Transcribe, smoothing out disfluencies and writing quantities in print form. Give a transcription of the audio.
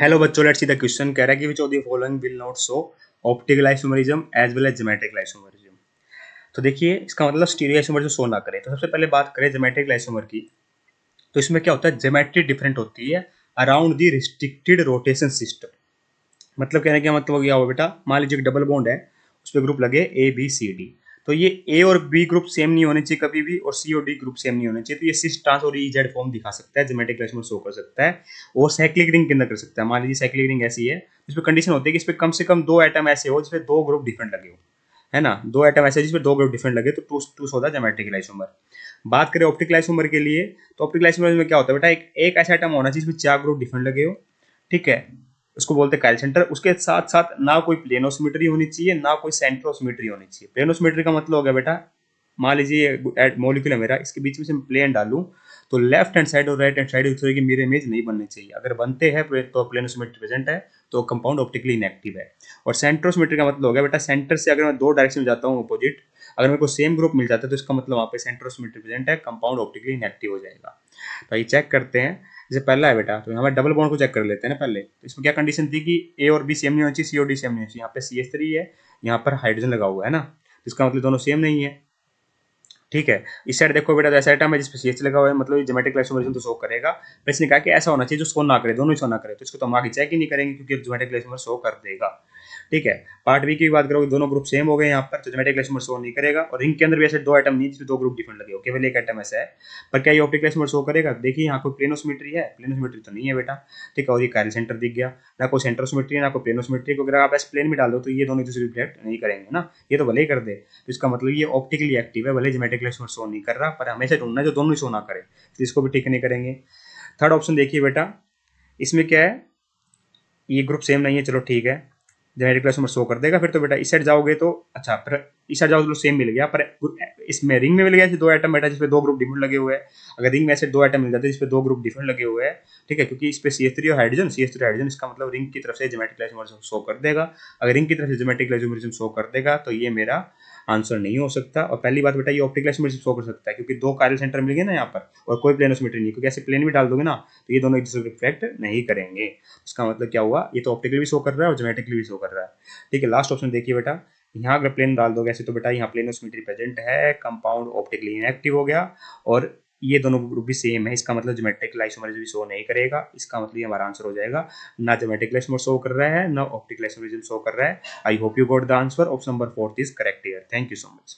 Hello बच्चों, let's see the question. कह रहा है कि which of the following will not show optical isomerism as well as geometric isomerism. तो देखिए, इसका मतलब स्टीरियो आइसोमरिज्म शो ना करे। तो सबसे पहले बात करें ज्योमेट्रिक आइसोमर की। तो इसमें क्या होता है, ज्योमेट्री डिफरेंट होती है around the restricted rotation system. मतलब कहने का मतलब क्या हुआ बेटा, मान लीजिए एक डबल बॉन्ड है, उस पर ग्रुप लगे ए बी सी डी। तो ये ए और बी ग्रुप सेम नहीं होने चाहिए कभी भी, और सी और डी ग्रुप सेम नहीं होने चाहिए। तो ये सिस ट्रांस और ई जेड फॉर्म दिखा सकता है, ज्योमेट्रिक आइसोमर शो कर सकता है और साइक्लिक रिंग के अंदर कर सकता है। मान लीजिए साइक्लिक रिंग ऐसी है, इसमें कंडीशन होती है कि इस पर कम से कम दो एटम ऐसे हो जिसमें दो ग्रुप डिफरेंट लगे हो, है ना। दो एटम ऐसे जिसमें दो ग्रुप डिफरेंट लगे तो टू होता है ज्योमेट्रिक आइसोमर। बात करें ऑप्टिकल आइसोमर के लिए, तो ऑप्टिकल आइसोमर में क्या होता है बेटा, एक ऐसा एटम होना चाहिए जिसमें चार ग्रुप डिफरेंट लगे हो, ठीक है। उसको बोलते हैं काइल सेंटर। उसके साथ साथ ना कोई प्लेनोसिमेट्री होनी चाहिए, ना कोई सेंट्रोसिमेट्री होनी चाहिए। प्लेनोसिमेट्री का मतलब हो गया बेटा, मान लीजिए मॉलिक्यूल है मेरा, इसके बीच में से मैं प्लेन डालूं तो लेफ्ट हैंड साइड और राइट हैंड साइड एक दूसरे की मिरर इमेज नहीं बननी चाहिए। अगर बनते हैं तो प्लेनोसिमेट्री प्रेजेंट है, तो कंपाउंड ऑप्टिकली इनएक्टिव है। और सेंट्रोसिमेट्री का मतलब हो गया बेटा, सेंटर से अगर मैं दो डायरेक्शन में जाता हूँ अपोजिट, अगर मेरे को सेम ग्रुप मिल जाता है तो इसका मतलब वहाँ पे सेंट्रोसिमेट्री प्रेजेंट है, कंपाउंड ऑप्टिकली इनएक्टिव हो जाएगा। तो ये चेक करते हैं। जैसे पहला है बेटा, तो यहाँ पर डबल बॉन्ड को चेक कर लेते हैं ना पहले। तो इसमें क्या कंडीशन थी कि ए और बी सेम नहीं होनी चाहिए, सी और डी सेम नहीं होनी चाहिए। यहाँ पे CH3 है, यहाँ पर हाइड्रोजन लगा हुआ है ना, तो इसका मतलब दोनों सेम नहीं है, ठीक है। इस साइड देखो बेटा, तो ऐसा आइटम है जिसपे CH लगा हुआ है, मतलब ये ज्योमेट्रिक आइसोमरिज्म तो शो करेगा। पर इसने कहा कि ऐसा होना चाहिए जो शो ना करे, दोनों ही शो ना करे। तो इसको तो हम आगे चेक ही नहीं करेंगे क्योंकि ज्योमेट्रिक आइसोमर शो कर देगा, ठीक है। पार्ट बी की बात करोगे, दोनों ग्रुप सेम हो गए यहाँ पर, तो ज्योमेट्रिक आइसोमर शो नहीं करेगा। और रिंग के अंदर भी ऐसे दो आइटम नहीं जिसमें दो ग्रुप डिफरेंट लगे हो, केवल एक आइटम ऐसा है। पर क्या ये ऑप्टिकल आइसोमर शो करेगा? देखिए यहाँ कोई प्लेनोसिमेट्री है, प्लेनोसिमेट्री तो नहीं है बेटा, ठीक है। और ये काइल सेंटर दिख गया, ना कोई सेंट्रोसिमेट्री है ना कोई प्लेनोसिमेट्री। अगर आप ऐसे प्लेन में डाल दो तो ये दोनों एक दूसरे रिफ्लेक्ट नहीं करेंगे ना, ये तो भले ही कर दे। तो इसका मतलब ये ऑप्टिकली एक्टिव है, भले ज्योमेट्रिक आइसोमर शो नहीं कर रहा, पर हमेशा ढूंढना है जो दोनों ही शो ना करे, तो इसको भी ठीक नहीं करेंगे। थर्ड ऑप्शन देखिए बेटा, इसमें क्या है, ये ग्रुप सेम नहीं है, चलो ठीक है, जेनेटिक क्लास में शो कर देगा। फिर तो बेटा इस साइड जाओगे तो अच्छा, पर इस साइड जाओ तो सेम मिल गया, पर इसमें रिंग में मिल गया दो आइटम बेटा जिसपे दो ग्रुप डिफरेंट लगे हुए हैं। अगर रिंग में ऐसे दो आइटम मिल जाते हैं जिसपे दो ग्रुप डिफरेंट लगे हुए हैं, ठीक है, क्योंकि इस पे CH3 और हाइड्रोजन, CH3 हाइड्रोजन, इसका मतलब रिंग की तरफ से ज्योमेट्रिक आइसोमरिज्म शो कर देगा। अगर रिंग की तरफ से ज्योमेट्रिक आइसोमरिज्म शो कर देगा तो ये मेरा आंसर नहीं हो सकता। और पहली बात बेटा, ये ऑप्टिकल आइसोमरिज्म शो कर सकता है क्योंकि दो काइरल सेंटर मिल गए ना यहाँ पर, और कोई प्लेनोसिमेट्री नहीं, क्योंकि ऐसे प्लेन भी डाल दोगे ना तो ये दोनों एक दूसरे को रिफ्लेक्ट नहीं करेंगे। इसका मतलब क्या हुआ, ये तो ऑप्टिकली भी शो कर रहा है और ज्योमेट्रिकली भी शो कर रहा है, ठीक है। लास्ट ऑप्शन देखिए बेटा, यहाँ अगर प्लेन डाल दोगे ऐसे तो बेटा यहाँ प्लेनोसिमेट्री प्रेजेंट है, कंपाउंड ऑप्टिकली इनएक्टिव हो गया, और ये दोनों ग्रुप भी सेम है। इसका मतलब ज्योमेट्रिक आइसोमरिज्म भी शो नहीं करेगा। इसका मतलब ये हमारा आंसर हो जाएगा, ना ज्योमेट्रिक आइसोमर शो कर रहा है ना ऑप्टिकल आइसोमरिज्म शो कर रहा है। I hope you got the answer. Option number 4 is correct here. Thank you so much.